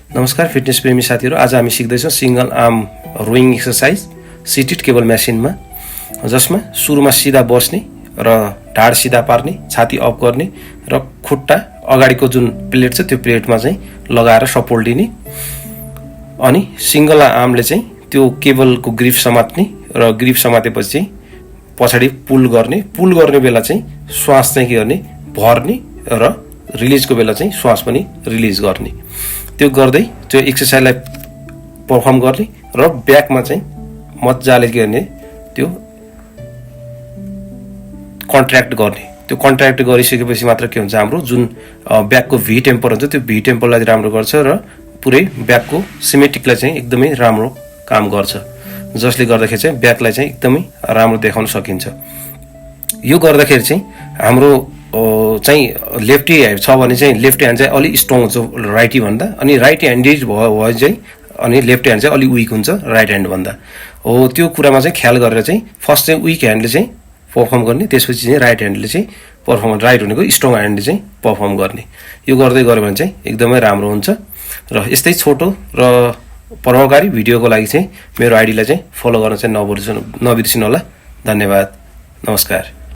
नमस्कार फिटनेस प्रेमी साथीहरू, आज हामी सिक्दैछौँ single arm rowing exercise seated cable मेसिनमा, जसमा सुरुमा सिधा बस्ने र ढाड सिधा पार्ने, छाती अप गर्ने र खुट्टा अगाडिको जुन प्लेट छ त्यो प्लेटमा चाहिँ लगाएर सपोर्ट दिने, अनि सिंगल आर्मले चाहिँ त्यो केबलको ग्रिप समात्ने र ग्रिप समातेपछि चाहिँ पछाडि पुल गर्ने बेला चाहिँ श्वास चाहिँ के गर्ने, भर्ने र रिलिजको बेला चाहिँ श्वास पनि रिलिज गर्ने। त्यो गर्दै त्यो एक्सरसाइजलाई परफर्म गर्ने र ब्याकमा चाहिँ मजाले के गर्ने, त्यो कन्ट्र्याक्ट गर्ने। त्यो कन्ट्र्याक्ट गरिसकेपछि मात्र के हुन्छ, हाम्रो जुन ब्याकको भी टेम्पर हुन्छ त्यो भी टेम्परलाई राम्रो गर्छ र पुरै ब्याकको सिमेट्रिकलाई चाहिँ एकदमै राम्रो काम गर्छ, जसले गर्दाखेरि चाहिँ ब्याकलाई चाहिँ एकदमै राम्रो देखाउन सकिन्छ। यो गर्दाखेरि चाहिँ हाम्रो चाहिँ लेफ्टी छ भने चाहिँ लेफ्ट ह्यान्ड चाहिँ अलि स्ट्रङ हुन्छ राइटी भन्दा, अनि राइट ह्यान्डेड भयो चाहिँ अनि लेफ्ट ह्यान्ड चाहिँ अलि विक हुन्छ राइट ह्यान्ड भन्दा। हो त्यो कुरामा चाहिँ ख्याल गरेर चाहिँ फर्स्ट चाहिँ विक ह्यान्डले चाहिँ पर्फर्म गर्ने, त्यसपछि चाहिँ राइट ह्यान्डले चाहिँ पर्फर्म, राइट भनेको स्ट्रङ ह्यान्डले चाहिँ पर्फर्म गर्ने। यो गर्दै गऱ्यो भने चाहिँ एकदमै राम्रो हुन्छ। र यस्तै छोटो र प्रभावकारी भिडियोको लागि चाहिँ मेरो आइडीलाई चाहिँ फलो गर्न चाहिँ नबिर्सिनु होला। धन्यवाद, नमस्कार।